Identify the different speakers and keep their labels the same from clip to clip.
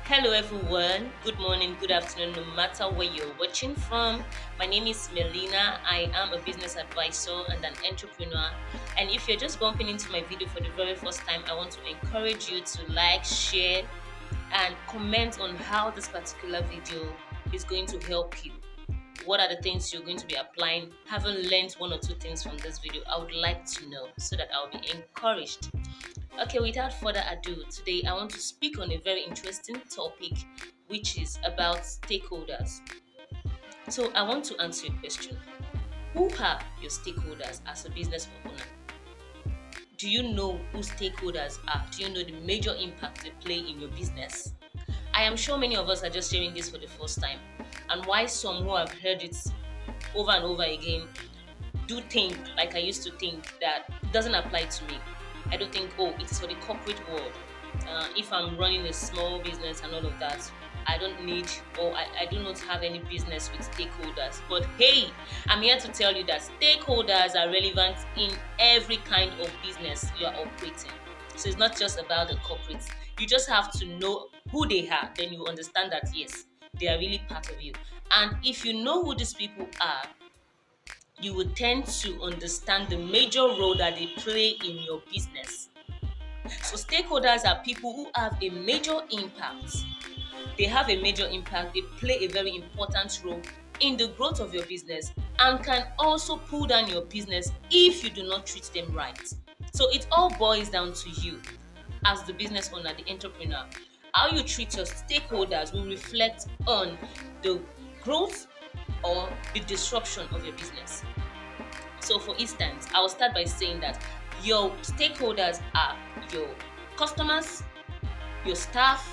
Speaker 1: Hello everyone, good morning, good afternoon, no matter where you're watching from. My name is Melina. I am a business advisor and an entrepreneur. And if you're just bumping into my video for the very first time, I want to encourage you to like, share, and comment on how this particular video is going to help you. What are the things you're going to be applying? Having learned one or two things from this video, I would like to know so that I'll be encouraged. Okay, without further ado, today I want to speak on a very interesting topic, which is about stakeholders. So I want to answer your question. Who are your stakeholders as a business owner? Do you know who stakeholders are? Do you know the major impact they play in your business? I am sure many of us are just hearing this for the first time, and why some who have heard it over and over again do think, like I used to think, that it doesn't apply to me. I don't think, oh, it is for the corporate world. If I'm running a small business and all of that, I don't need, or I do not have any business with stakeholders. But hey, I'm here to tell you that stakeholders are relevant in every kind of business you are operating. So it's not just about the corporates. You just have to know who they are, then you understand that yes, they are really part of you. And if you know who these people are, you will tend to understand the major role that they play in your business. So stakeholders are people who have a major impact. They have a major impact. They play a very important role in the growth of your business and can also pull down your business if you do not treat them right. So it all boils down to you as the business owner, the entrepreneur. How you treat your stakeholders will reflect on the growth or the disruption of your business. So for instance, I'll start by saying that your stakeholders are your customers, your staff,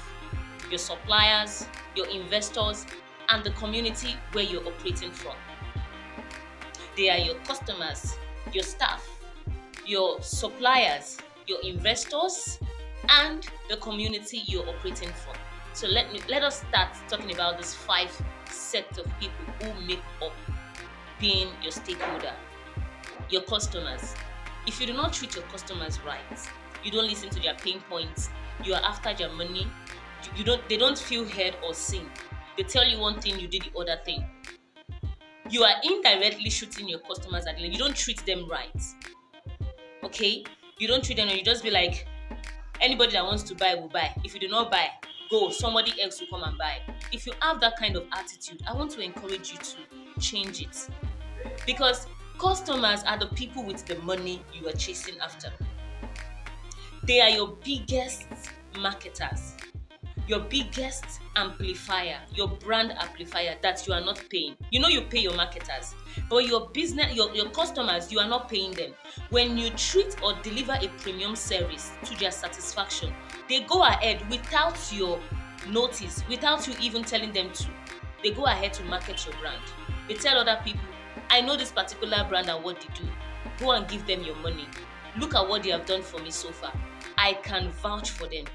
Speaker 1: your suppliers, your investors, and the community where you're operating from. They are your customers, your staff, your suppliers, your investors, and the community you're operating from. So let us start talking about these five sets of people who make up being your stakeholder. Your customers. If you do not treat your customers right, you don't listen to their pain points, you are after their money, they don't feel heard or seen. They tell you one thing, you do the other thing. You are indirectly shooting your customers at the leg. You don't treat them right. Okay? You don't treat them, and you just be like, anybody that wants to buy will buy. If you do not buy, go, somebody else will come and buy. If you have that kind of attitude, I want to encourage you to change it. Because customers are the people with the money you are chasing after. They are your biggest marketers, your biggest amplifier, your brand amplifier that you are not paying. You know you pay your marketers, but your business, your customers, you are not paying them. When you treat or deliver a premium service to their satisfaction, they go ahead without your notice, without you even telling them to. They go ahead to market your brand. They tell other people, I know this particular brand and what they do. Go and give them your money. Look at what they have done for me so far. I can vouch for them.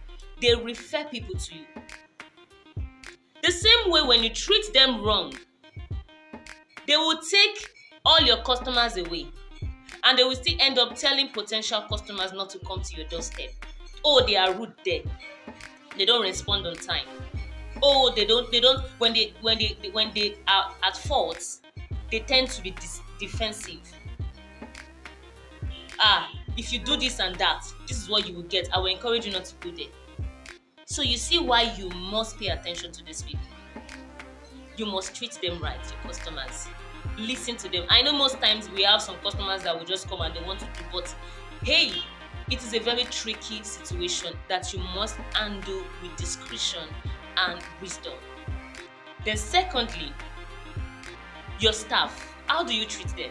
Speaker 1: They refer people to you. The same way when you treat them wrong, they will take all your customers away, and they will still end up telling potential customers not to come to your doorstep. Oh, they are rude there. They don't respond on time. Oh, they don't when they are at fault, they tend to be defensive. If you do this and that, this is what you will get. I will encourage you not to go there. So you see why you must pay attention to these people. You must treat them right, your customers. Listen to them. I know most times we have some customers that will just come and they want to do, but hey, it is a very tricky situation that you must handle with discretion and wisdom. Then secondly, your staff. How do you treat them?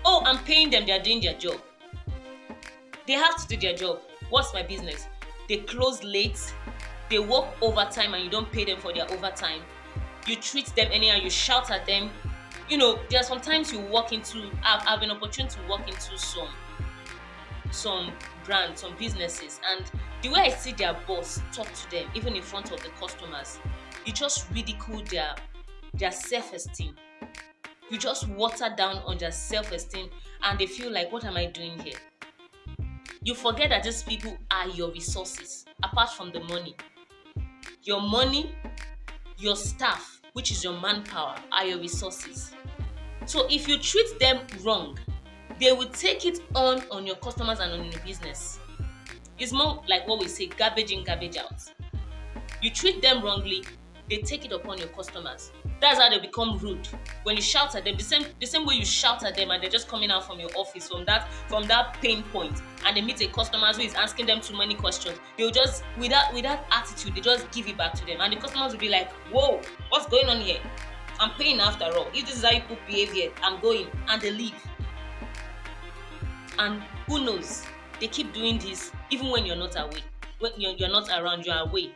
Speaker 1: Oh, I'm paying them, they are doing their job. They have to do their job. What's my business? They close late, they work overtime and you don't pay them for their overtime. You treat them anyhow, you shout at them. You know, there are sometimes you walk into, I've an opportunity to walk into some brands, some businesses, and the way I see their boss talk to them, even in front of the customers, you just ridicule their self-esteem. You just water down on their self-esteem and they feel like, what am I doing here? You forget that these people are your resources, apart from the money. Your money, your staff, which is your manpower, are your resources. So if you treat them wrong, they will take it on your customers and on your business. It's more like what we say, garbage in, garbage out. You treat them wrongly, they take it upon your customers. That's how they become rude. When you shout at them, the same way you shout at them and they're just coming out from your office from that pain point, and they meet a customer who is asking them too many questions, they'll just with that attitude, they just give it back to them. And the customers will be like, whoa, what's going on here? I'm paying after all. If this is how you put behavior, I'm going. And they leave. And who knows? They keep doing this even when you're not away. When you're not around, you're away.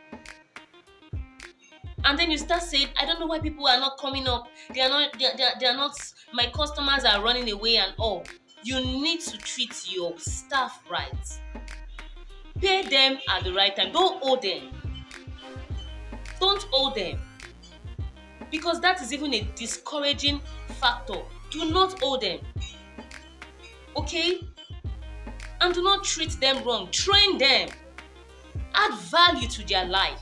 Speaker 1: And then you start saying, I don't know why people are not coming up. They are not, my customers are running away and all. You need to treat your staff right. Pay them at the right time. Don't owe them. Don't owe them. Because that is even a discouraging factor. Do not owe them. Okay? And do not treat them wrong. Train them. Add value to their life.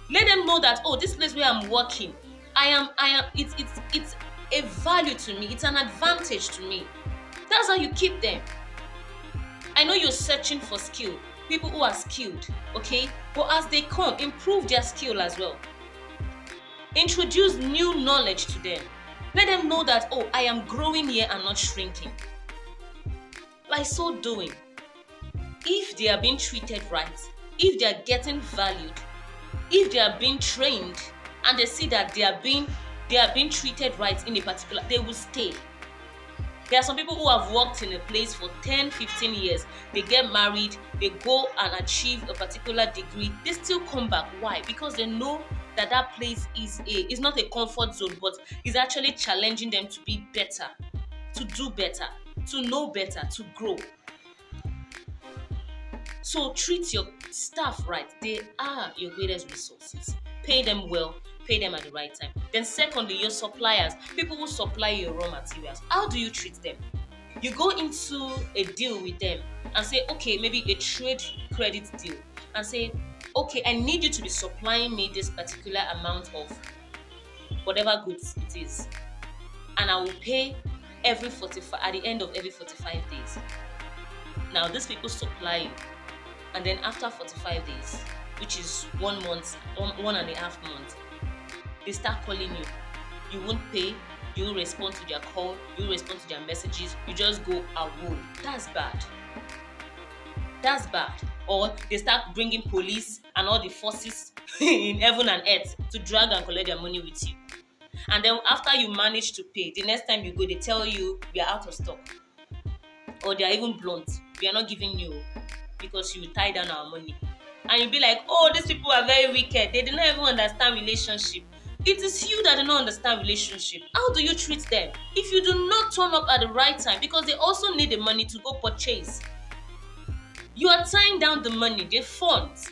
Speaker 1: Let them know that, oh, this place where I'm working, it's a value to me. It's an advantage to me. That's how you keep them. I know you're searching for skill, people who are skilled, okay? But as they come, improve their skill as well. Introduce new knowledge to them. Let them know that, oh, I am growing here and not shrinking. By so doing, if they are being treated right, if they are getting valued, if they are being trained, and they see that they are being treated right in a particular, they will stay. There are some people who have worked in a place for 10, 15 years. They get married, they go and achieve a particular degree. They still come back. Why? Because they know that that place is not a comfort zone, but is actually challenging them to be better, to do better, to know better, to grow. So treat your staff right. They are your greatest resources. Pay them well, pay them at the right time. Then secondly, your suppliers, people who supply your raw materials. How do you treat them? You go into a deal with them and say, okay, maybe a trade credit deal, and say, okay, I need you to be supplying me this particular amount of whatever goods it is, and I will pay at the end of every 45 days. Now, these people supply you. And then after 45 days, which is 1 month, 1.5 months, they start calling you. You won't pay, you won't respond to their call, you won't respond to their messages, you just go away. That's bad. That's bad. Or they start bringing police and all the forces in heaven and earth to drag and collect their money with you. And then after you manage to pay, the next time you go, they tell you we are out of stock. Or they are even blunt. We are not giving you because you tie down our money. And you'll be like, oh, these people are very wicked. They do not even understand relationship. It is you that do not understand relationship. How do you treat them? If you do not turn up at the right time, because they also need the money to go purchase. You are tying down the money, the funds.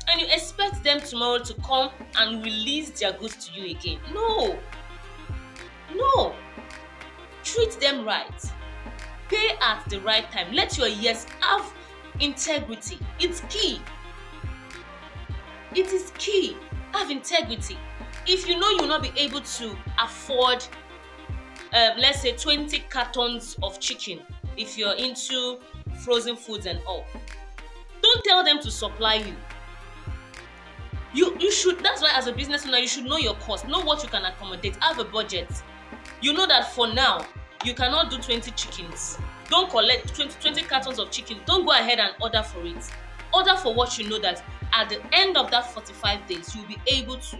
Speaker 1: And you expect them tomorrow to come and release their goods to you again. No. No. Treat them right. Pay at the right time. Let your yes have integrity. It's key. It is key. Have integrity. If you know you will not be able to afford, let's say 20 cartons of chicken, if you're into frozen foods and all, don't tell them to supply you. You should. That's why as a business owner, you should know your cost. Know what you can accommodate. Have a budget. You know that for now, you cannot do 20 chickens. Don't collect 20 cartons of chicken. Don't go ahead and order for it. Order for what you know that at the end of that 45 days, you'll be able to,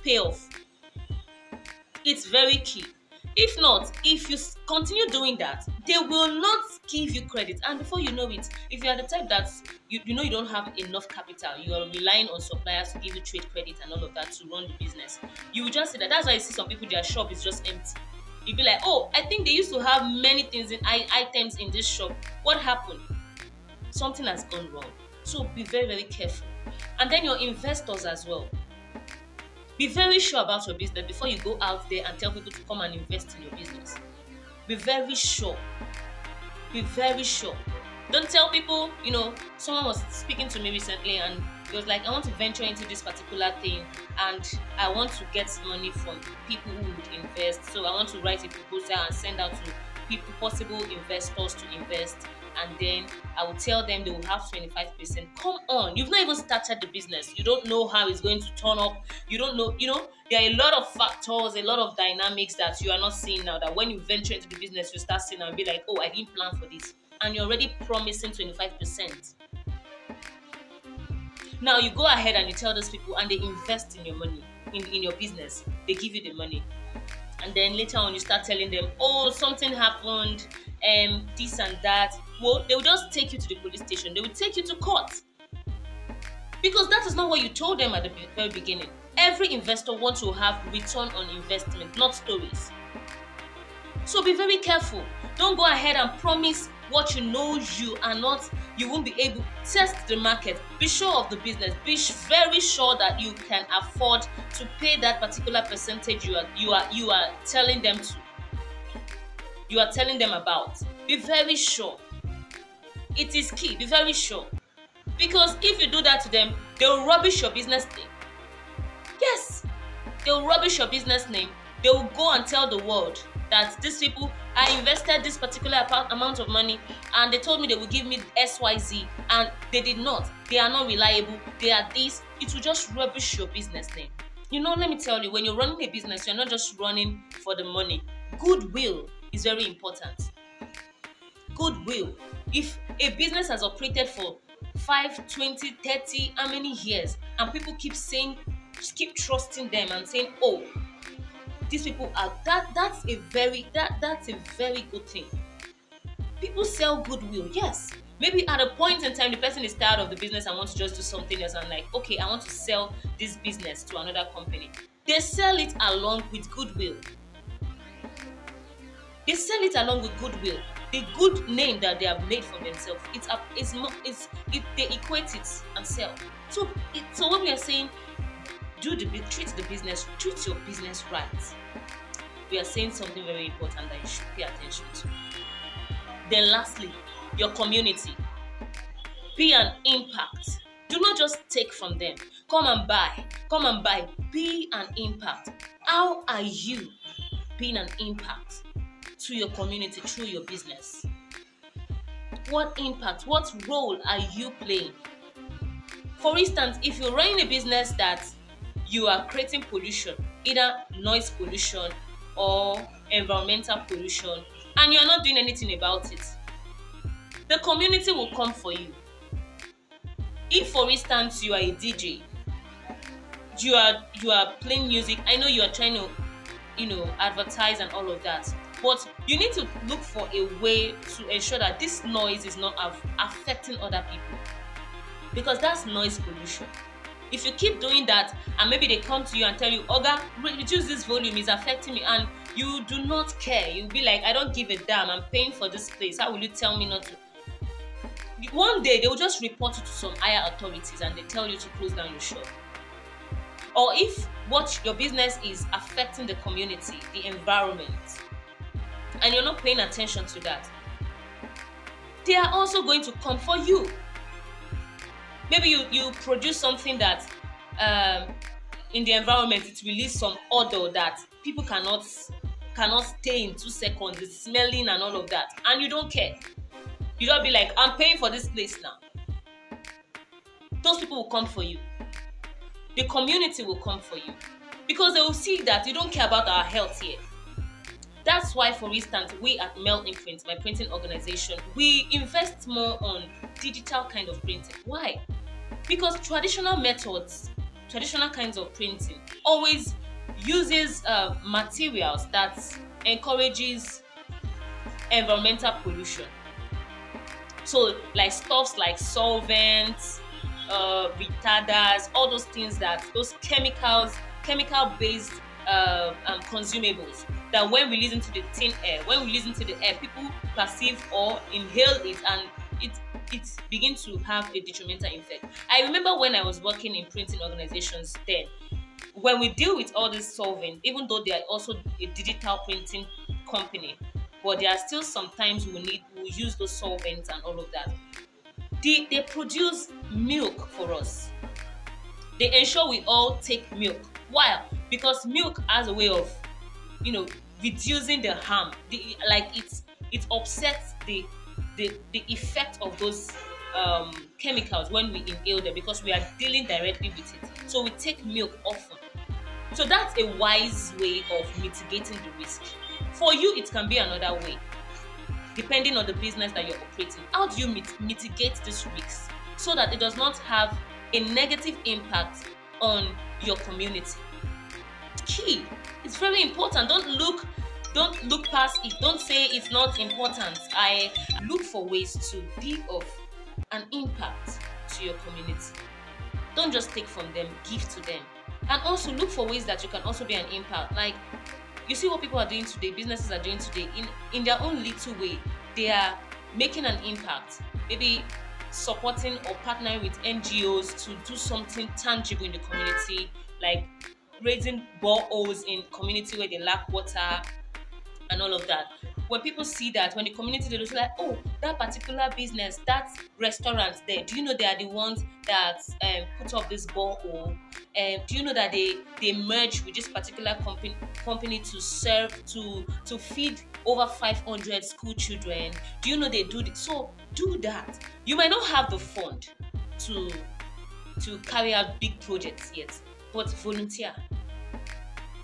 Speaker 1: pay off. It's very key. If not, if you continue doing that, they will not give you credit. And before you know it, if you are the type that you don't have enough capital, you are relying on suppliers to give you trade credit and all of that to run the business, you will just say that. That's why you see some people, their shop is just empty. You'll be like, oh, I think they used to have many things items in this shop. What happened? Something has gone wrong. So be very, very careful. And then your investors as well. Be very sure about your business before you go out there and tell people to come and invest in your business. Be very sure. Be very sure. Don't tell people, someone was speaking to me recently and He was like, I want to venture into this particular thing and I want to get money from people who would invest. So I want to write a proposal and send out to people, possible investors to invest. And then I will tell them they will have 25%. Come on, you've not even started the business. You don't know how it's going to turn up. You don't know, there are a lot of factors, a lot of dynamics that you are not seeing now. That when you venture into the business, you start seeing and be like, oh, I didn't plan for this. And you're already promising 25%. Now you go ahead and you tell those people and they invest in your money, in your business. They give you the money. And then later on you start telling them, oh, something happened, this and that. Well, they will just take you to the police station. They will take you to court. Because that is not what you told them at the very beginning. Every investor wants to have return on investment, not stories. So be very careful. Don't go ahead and promise what you know you won't be able. Test the market. Be sure of the business. Be very sure that you can afford to pay that particular percentage you are telling them to. You are telling them about. Be very sure. It is key. Be very sure. Because if you do that to them, they will rubbish your business name. Yes, they will rubbish your business name. They will go and tell the world that these people, I invested this particular amount of money and they told me they would give me XYZ and they did not. They are not reliable. They are this. It will just rubbish your business name. Let me tell you, when you're running a business, you're not just running for the money. Goodwill is very important. Goodwill. If a business has operated for 5, 20, 30, how many years, and people keep trusting them and saying, oh, these people are that's a very good thing. People sell goodwill, yes. Maybe at a point in time the person is tired of the business and wants to just do something else and like, okay, I want to sell this business to another company. They sell it along with goodwill. They sell it along with goodwill. The good name that they have made for themselves, they equate it and sell. So what we are saying, treat your business right. We are saying something very important that you should pay attention to. Then lastly, your community. Be an impact. Do not just take from them. Come and buy. Be an impact. How are you being an impact to your community through your business? What impact, what role are you playing? For instance, if you're running a business that you are creating pollution, either noise pollution or environmental pollution, and you're not doing anything about it, the community will come for you. If, for instance, you are a DJ, you are playing music, I know you are trying to, advertise and all of that, but you need to look for a way to ensure that this noise is not affecting other people, because that's noise pollution. If you keep doing that and maybe they come to you and tell you, Oga, reduce this volume, it's affecting me, and you do not care, you'll be like, I don't give a damn, I'm paying for this place, how will you tell me not to? One day they will just report you to some higher authorities and they tell you to close down your shop. Or if what your business is affecting the community, the environment, and you're not paying attention to that, they are also going to come for you. Maybe you produce something that in the environment it releases some odor that people cannot stay in 2 seconds. It's smelling and all of that, and you don't care. You don't be like, I'm paying for this place now. Those people will come for you. The community will come for you because they will see that you don't care about our health here. That's why, for instance, we at Mel Imprint, my printing organization, we invest more on digital kind of printing. Why? Because traditional kinds of printing always uses materials that encourages environmental pollution. So like stuffs like solvents, retarders, all those things, those chemical-based consumables that when released into the thin air, people perceive or inhale it, and it begins to have a detrimental effect. I remember when I was working in printing organizations then, when we deal with all these solvents, even though they are also a digital printing company, but there are still sometimes we use those solvents and all of that. They produce milk for us. They ensure we all take milk. Why? Because milk has a way of, you know, reducing the harm. Like it upsets the effect of those chemicals when we inhale them, because we are dealing directly with it. So we take milk often. So that's a wise way of mitigating the risk. For you, it can be another way, depending on the business that you're operating. How do you mitigate this risk so that it does not have a negative impact on your community? Key. It's very important. Don't look past it. Don't say it's not important. I look for ways to be of an impact to your community. Don't just take from them, give to them. And also look for ways that you can also be an impact. Like, you see what people are doing today, businesses are doing today, in their own little way, they are making an impact. Maybe supporting or partnering with NGOs to do something tangible in the community, like raising boreholes in community where they lack water, and all of that. When people see that, when the community, they just like, oh, that particular business, that restaurant there, do you know they are the ones that put up this borehole? Do you know that they merge with this particular company to serve to feed over 500 school children? Do you know they do this? So do that. You might not have the fund to carry out big projects yet, but volunteer.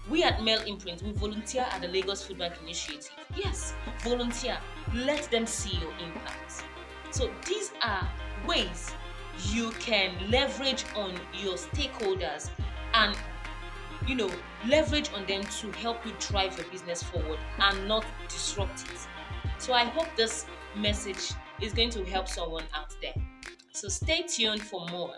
Speaker 1: We at Mail Imprint, we volunteer at the Lagos Food Bank Initiative. Yes, volunteer. Let them see your impact. So these are ways you can leverage on your stakeholders and, leverage on them to help you drive your business forward and not disrupt it. So I hope this message is going to help someone out there. So stay tuned for more.